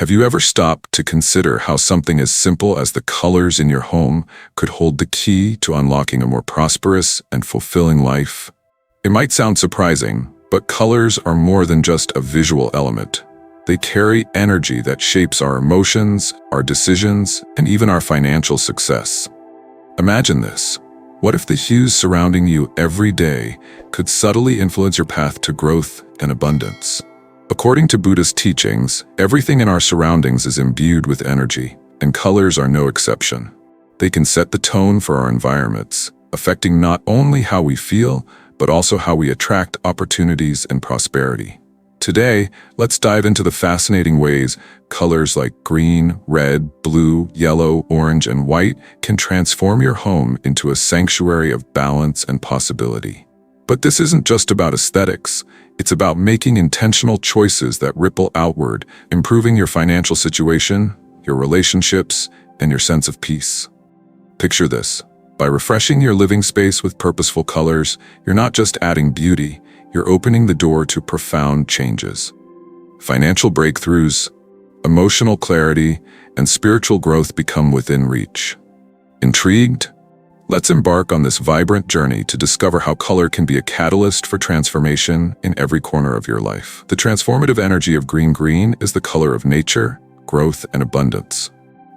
Have you ever stopped to consider how something as simple as the colors in your home could hold the key to unlocking a more prosperous and fulfilling life? It might sound surprising, but colors are more than just a visual element. They carry energy that shapes our emotions, our decisions, and even our financial success. Imagine this. What if the hues surrounding you every day could subtly influence your path to growth and abundance? According to Buddhist teachings, everything in our surroundings is imbued with energy, and colors are no exception. They can set the tone for our environments, affecting not only how we feel, but also how we attract opportunities and prosperity. Today, let's dive into the fascinating ways colors like green, red, blue, yellow, orange, and white can transform your home into a sanctuary of balance and possibility. But this isn't just about aesthetics. It's about making intentional choices that ripple outward, improving your financial situation, your relationships, and your sense of peace. Picture this. By refreshing your living space with purposeful colors, you're not just adding beauty, you're opening the door to profound changes. Financial breakthroughs, emotional clarity, and spiritual growth become within reach. Intrigued? Let's embark on this vibrant journey to discover how color can be a catalyst for transformation in every corner of your life. The transformative energy of green is the color of nature, growth, and abundance.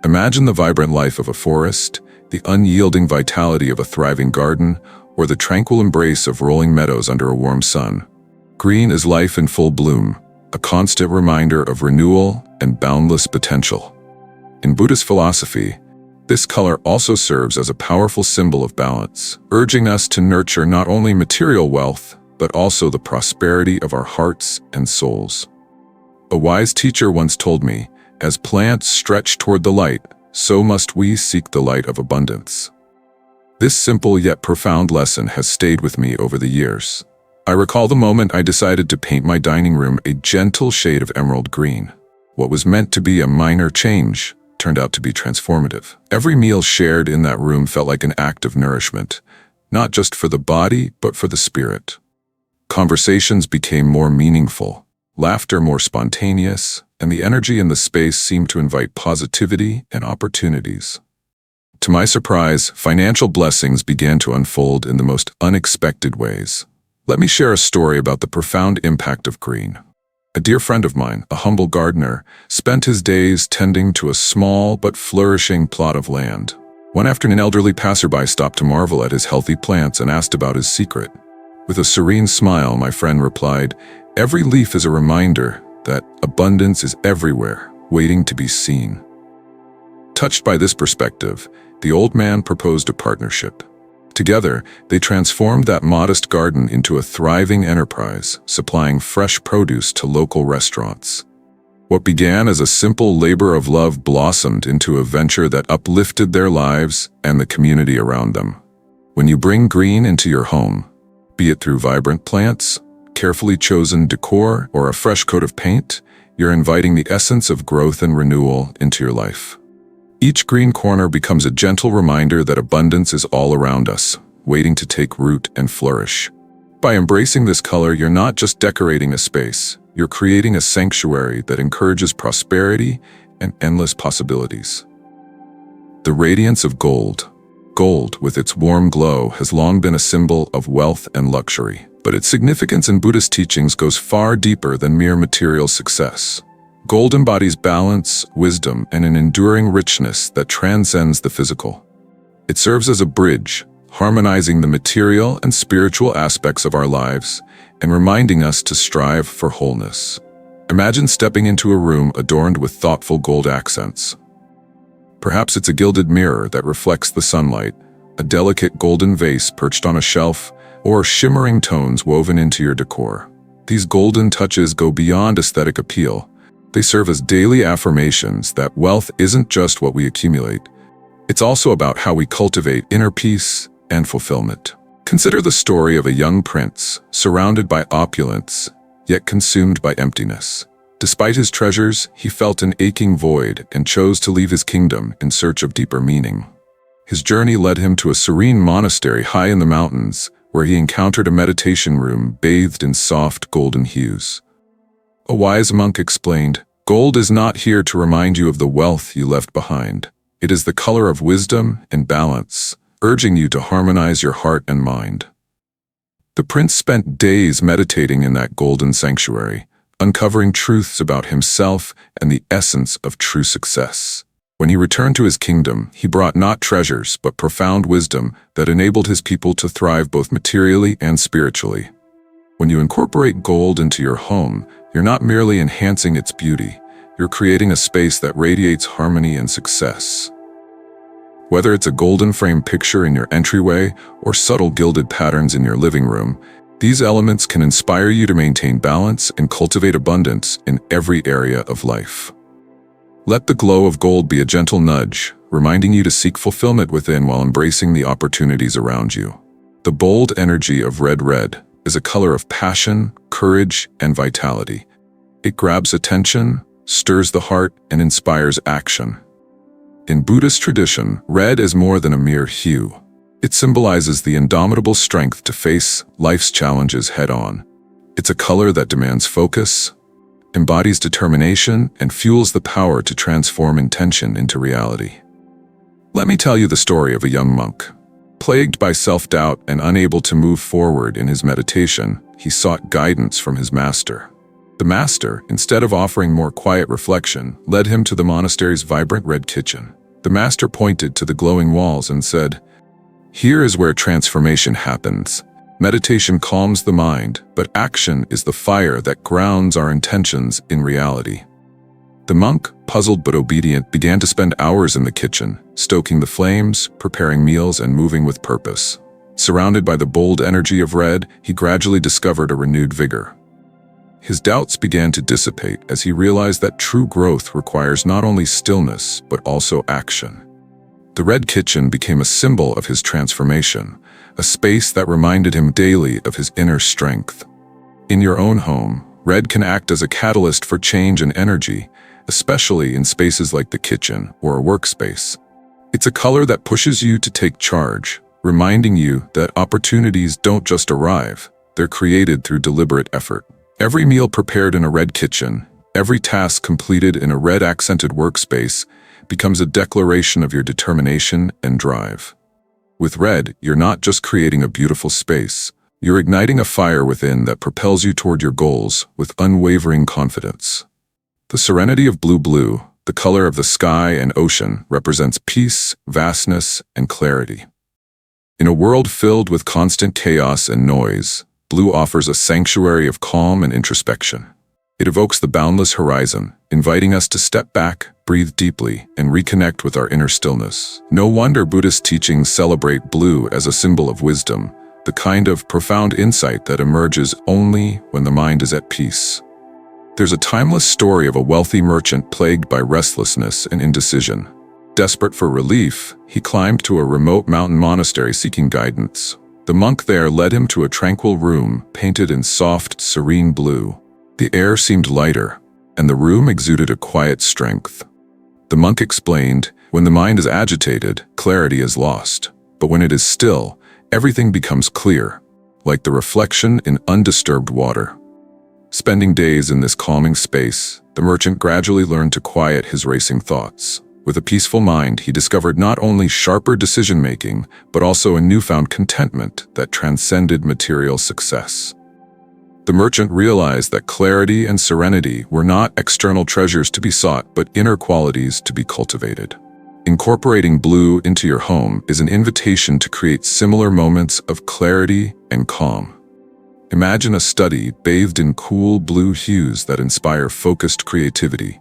Imagine the vibrant life of a forest, the unyielding vitality of a thriving garden, or the tranquil embrace of rolling meadows under a warm sun. Green is life in full bloom, a constant reminder of renewal and boundless potential. In Buddhist philosophy, this color also serves as a powerful symbol of balance, urging us to nurture not only material wealth, but also the prosperity of our hearts and souls. A wise teacher once told me, "As plants stretch toward the light, so must we seek the light of abundance." This simple yet profound lesson has stayed with me over the years. I recall the moment I decided to paint my dining room a gentle shade of emerald green. What was meant to be a minor change turned out to be transformative. Every meal shared in that room felt like an act of nourishment, not just for the body, but for the spirit. Conversations became more meaningful, laughter more spontaneous, and the energy in the space seemed to invite positivity and opportunities. To my surprise, financial blessings began to unfold in the most unexpected ways. Let me share a story about the profound impact of green. A dear friend of mine, a humble gardener, spent his days tending to a small but flourishing plot of land. One afternoon, an elderly passerby stopped to marvel at his healthy plants and asked about his secret. With a serene smile, my friend replied, "Every leaf is a reminder that abundance is everywhere, waiting to be seen." Touched by this perspective, the old man proposed a partnership. Together, they transformed that modest garden into a thriving enterprise, supplying fresh produce to local restaurants. What began as a simple labor of love blossomed into a venture that uplifted their lives and the community around them. When you bring green into your home, be it through vibrant plants, carefully chosen decor, or a fresh coat of paint, you're inviting the essence of growth and renewal into your life. Each green corner becomes a gentle reminder that abundance is all around us, waiting to take root and flourish. By embracing this color, you're not just decorating a space, you're creating a sanctuary that encourages prosperity and endless possibilities. The radiance of gold. Gold, with its warm glow, has long been a symbol of wealth and luxury, but its significance in Buddhist teachings goes far deeper than mere material success. Gold embodies balance, wisdom, and an enduring richness that transcends the physical. It serves as a bridge, harmonizing the material and spiritual aspects of our lives and reminding us to strive for wholeness. Imagine stepping into a room adorned with thoughtful gold accents. Perhaps it's a gilded mirror that reflects the sunlight, a delicate golden vase perched on a shelf, or shimmering tones woven into your decor. These golden touches go beyond aesthetic appeal. They serve as daily affirmations that wealth isn't just what we accumulate. It's also about how we cultivate inner peace and fulfillment. Consider the story of a young prince, surrounded by opulence, yet consumed by emptiness. Despite his treasures, he felt an aching void and chose to leave his kingdom in search of deeper meaning. His journey led him to a serene monastery high in the mountains, where he encountered a meditation room bathed in soft golden hues. A wise monk explained, Gold is not here to remind you of the wealth you left behind. It is the color of wisdom and balance, urging you to harmonize your heart and mind. The prince spent days meditating in that golden sanctuary, uncovering truths about himself and the essence of true success. When he returned to his kingdom, he brought not treasures, but profound wisdom that enabled his people to thrive both materially and spiritually. When you incorporate gold into your home, you're not merely enhancing its beauty, you're creating a space that radiates harmony and success. Whether it's a golden framed picture in your entryway or subtle gilded patterns in your living room, these elements can inspire you to maintain balance and cultivate abundance in every area of life. Let the glow of gold be a gentle nudge, reminding you to seek fulfillment within while embracing the opportunities around you. The bold energy of red is a color of passion, courage, and vitality. It grabs attention, stirs the heart, and inspires action. In Buddhist tradition, red is more than a mere hue. It symbolizes the indomitable strength to face life's challenges head-on. It's a color that demands focus, embodies determination, and fuels the power to transform intention into reality. Let me tell you the story of a young monk. Plagued by self-doubt and unable to move forward in his meditation, he sought guidance from his master. The master, instead of offering more quiet reflection, led him to the monastery's vibrant red kitchen. The master pointed to the glowing walls and said, "Here is where transformation happens. Meditation calms the mind, but action is the fire that grounds our intentions in reality." The monk, puzzled but obedient, began to spend hours in the kitchen, stoking the flames, preparing meals, and moving with purpose. Surrounded by the bold energy of red, he gradually discovered a renewed vigor. His doubts began to dissipate as he realized that true growth requires not only stillness, but also action. The red kitchen became a symbol of his transformation, a space that reminded him daily of his inner strength. In your own home, red can act as a catalyst for change and energy, especially in spaces like the kitchen or a workspace. It's a color that pushes you to take charge, reminding you that opportunities don't just arrive, they're created through deliberate effort. Every meal prepared in a red kitchen, every task completed in a red-accented workspace becomes a declaration of your determination and drive. With red, you're not just creating a beautiful space, you're igniting a fire within that propels you toward your goals with unwavering confidence. The serenity of blue, the color of the sky and ocean, represents peace, vastness, and clarity. In a world filled with constant chaos and noise, blue offers a sanctuary of calm and introspection. It evokes the boundless horizon, inviting us to step back, breathe deeply, and reconnect with our inner stillness. No wonder Buddhist teachings celebrate blue as a symbol of wisdom, the kind of profound insight that emerges only when the mind is at peace. There's a timeless story of a wealthy merchant plagued by restlessness and indecision. Desperate for relief, he climbed to a remote mountain monastery seeking guidance. The monk there led him to a tranquil room painted in soft, serene blue. The air seemed lighter, and the room exuded a quiet strength. The monk explained, when the mind is agitated, clarity is lost. But when it is still, everything becomes clear, like the reflection in undisturbed water. Spending days in this calming space, the merchant gradually learned to quiet his racing thoughts. With a peaceful mind, he discovered not only sharper decision-making, but also a newfound contentment that transcended material success. The merchant realized that clarity and serenity were not external treasures to be sought, but inner qualities to be cultivated. Incorporating blue into your home is an invitation to create similar moments of clarity and calm. Imagine a study bathed in cool blue hues that inspire focused creativity,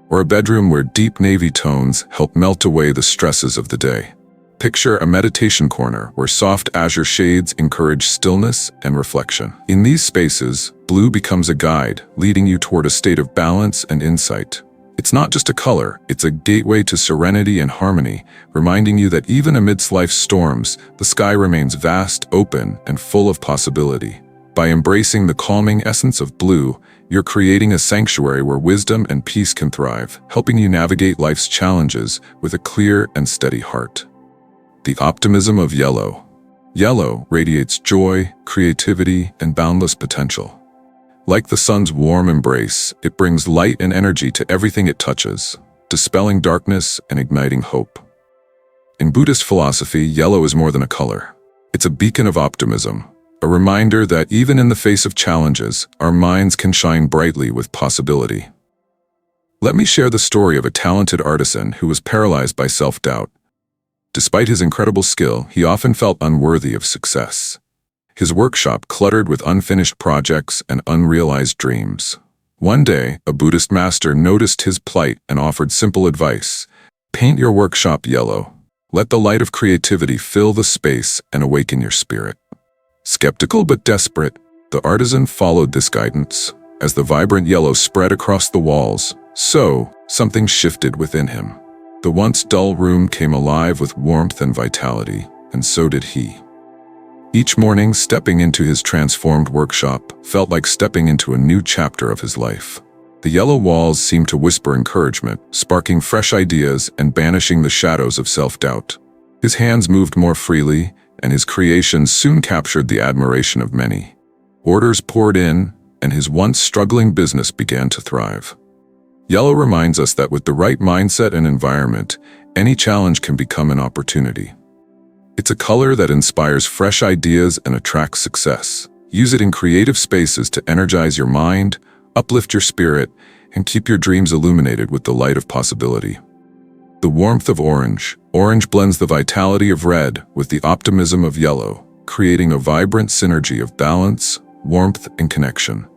or a bedroom where deep navy tones help melt away the stresses of the day. Picture a meditation corner where soft azure shades encourage stillness and reflection. In these spaces, blue becomes a guide, leading you toward a state of balance and insight. It's not just a color, it's a gateway to serenity and harmony, reminding you that even amidst life's storms, the sky remains vast, open, and full of possibility. By embracing the calming essence of blue, you're creating a sanctuary where wisdom and peace can thrive, helping you navigate life's challenges with a clear and steady heart. The optimism of yellow. Yellow radiates joy, creativity, and boundless potential. Like the sun's warm embrace, it brings light and energy to everything it touches, dispelling darkness and igniting hope. In Buddhist philosophy, yellow is more than a color. It's a beacon of optimism, a reminder that even in the face of challenges, our minds can shine brightly with possibility. Let me share the story of a talented artisan who was paralyzed by self-doubt. Despite his incredible skill, he often felt unworthy of success. His workshop cluttered with unfinished projects and unrealized dreams. One day, a Buddhist master noticed his plight and offered simple advice. Paint your workshop yellow. Let the light of creativity fill the space and awaken your spirit. Skeptical but desperate, the artisan followed this guidance. As the vibrant yellow spread across the walls, something shifted within him. The once dull room came alive with warmth and vitality, and so did he. Each morning, stepping into his transformed workshop felt like stepping into a new chapter of his life. The yellow walls seemed to whisper encouragement, sparking fresh ideas and banishing the shadows of self-doubt. His hands moved more freely, and his creations soon captured the admiration of many. Orders poured in, and his once struggling business began to thrive. Yellow reminds us that with the right mindset and environment, any challenge can become an opportunity. It's a color that inspires fresh ideas and attracts success. Use it in creative spaces to energize your mind, uplift your spirit, and keep your dreams illuminated with the light of possibility. The warmth of orange. Orange blends the vitality of red with the optimism of yellow, creating a vibrant synergy of balance, warmth, and connection.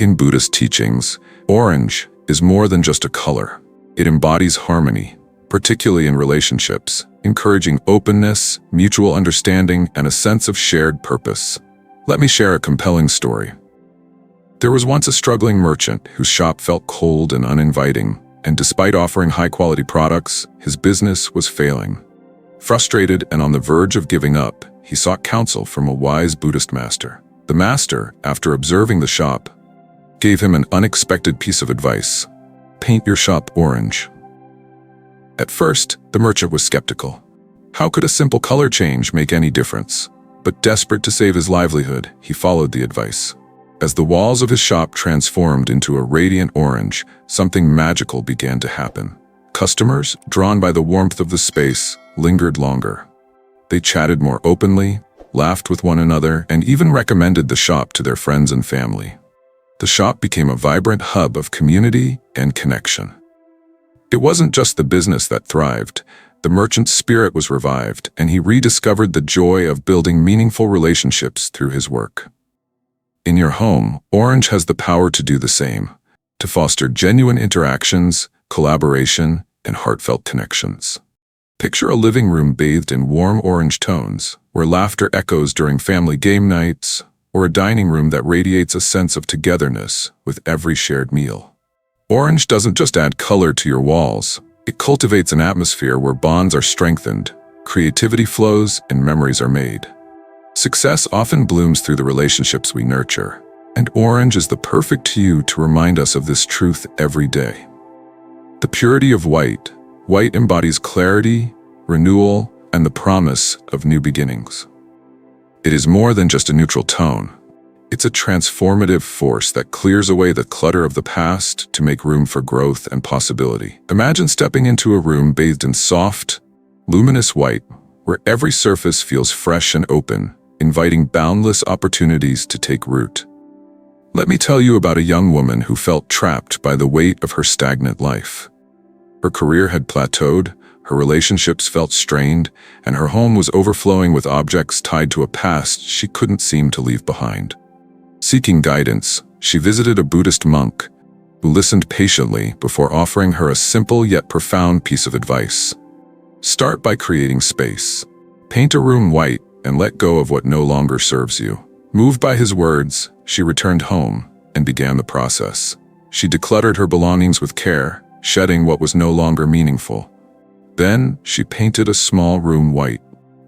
In Buddhist teachings, orange is more than just a color. It embodies harmony, particularly in relationships, encouraging openness, mutual understanding, and a sense of shared purpose. Let me share a compelling story. There was once a struggling merchant whose shop felt cold and uninviting, and despite offering high-quality products, his business was failing. Frustrated and on the verge of giving up, he sought counsel from a wise Buddhist master. The master, after observing the shop, gave him an unexpected piece of advice. Paint your shop orange. At first, the merchant was skeptical. How could a simple color change make any difference? But desperate to save his livelihood, he followed the advice. As the walls of his shop transformed into a radiant orange, something magical began to happen. Customers, drawn by the warmth of the space, lingered longer. They chatted more openly, laughed with one another, and even recommended the shop to their friends and family. The shop became a vibrant hub of community and connection. It wasn't just the business that thrived. The merchant's spirit was revived, and he rediscovered the joy of building meaningful relationships through his work. In your home, orange has the power to do the same, to foster genuine interactions, collaboration, and heartfelt connections. Picture a living room bathed in warm orange tones, where laughter echoes during family game nights, or a dining room that radiates a sense of togetherness with every shared meal. Orange doesn't just add color to your walls, it cultivates an atmosphere where bonds are strengthened, creativity flows, and memories are made. Success often blooms through the relationships we nurture, and orange is the perfect hue to remind us of this truth every day. The purity of white. White embodies clarity, renewal, and the promise of new beginnings. It is more than just a neutral tone. It's a transformative force that clears away the clutter of the past to make room for growth and possibility. Imagine stepping into a room bathed in soft, luminous white, where every surface feels fresh and open, inviting boundless opportunities to take root. Let me tell you about a young woman who felt trapped by the weight of her stagnant life. Her career had plateaued, her relationships felt strained, and her home was overflowing with objects tied to a past she couldn't seem to leave behind. Seeking guidance, she visited a Buddhist monk who listened patiently before offering her a simple yet profound piece of advice. Start by creating space. Paint a room white and let go of what no longer serves you. Moved by his words, she returned home and began the process. She decluttered her belongings with care, shedding what was no longer meaningful. Then, she painted a small room white.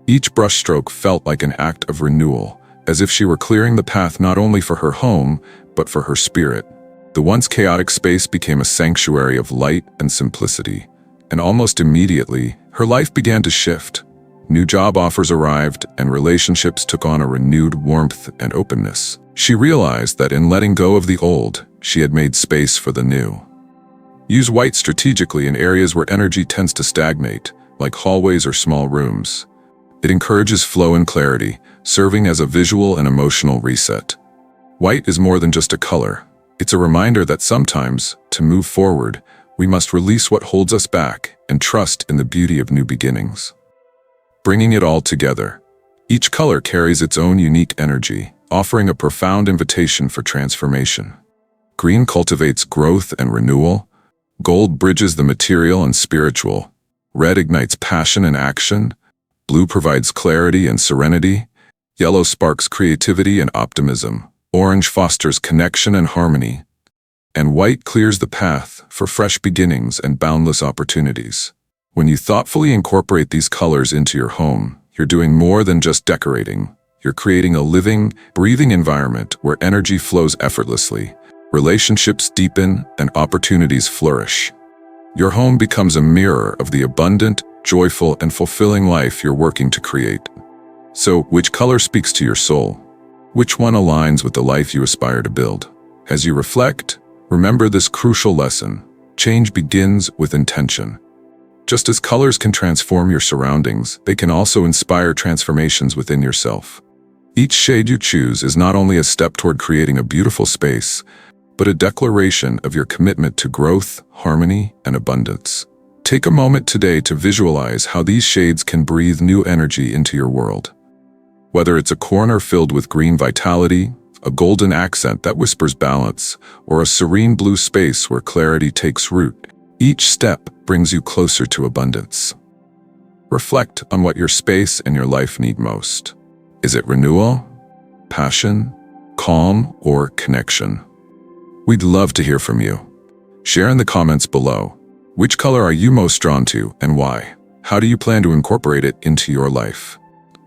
Each brushstroke felt like an act of renewal, as if she were clearing the path not only for her home, but for her spirit. The once chaotic space became a sanctuary of light and simplicity, and almost immediately, her life began to shift. New job offers arrived, and relationships took on a renewed warmth and openness. She realized that in letting go of the old, she had made space for the new. Use white strategically in areas where energy tends to stagnate, like hallways or small rooms. It encourages flow and clarity, serving as a visual and emotional reset. White is more than just a color. It's a reminder that sometimes, to move forward, we must release what holds us back and trust in the beauty of new beginnings. Bringing it all together. Each color carries its own unique energy, offering a profound invitation for transformation. Green cultivates growth and renewal. Gold bridges the material and spiritual. Red ignites passion and action. Blue provides clarity and serenity. Yellow sparks creativity and optimism. Orange fosters connection and harmony. And white clears the path for fresh beginnings and boundless opportunities. When you thoughtfully incorporate these colors into your home, you're doing more than just decorating. You're creating a living, breathing environment where energy flows effortlessly, relationships deepen, and opportunities flourish. Your home becomes a mirror of the abundant, joyful, and fulfilling life you're working to create. So, which color speaks to your soul? Which one aligns with the life you aspire to build? As you reflect, remember this crucial lesson: change begins with intention. Just as colors can transform your surroundings, they can also inspire transformations within yourself. Each shade you choose is not only a step toward creating a beautiful space, but a declaration of your commitment to growth, harmony, and abundance. Take a moment today to visualize how these shades can breathe new energy into your world. Whether it's a corner filled with green vitality, a golden accent that whispers balance, or a serene blue space where clarity takes root, each step brings you closer to abundance. Reflect on what your space and your life need most. Is it renewal, passion, calm, or connection? We'd love to hear from you. Share in the comments below. Which color are you most drawn to and why? How do you plan to incorporate it into your life?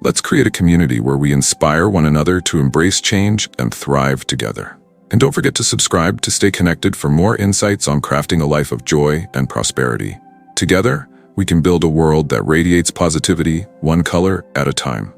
Let's create a community where we inspire one another to embrace change and thrive together. And don't forget to subscribe to stay connected for more insights on crafting a life of joy and prosperity. Together, we can build a world that radiates positivity, one color at a time.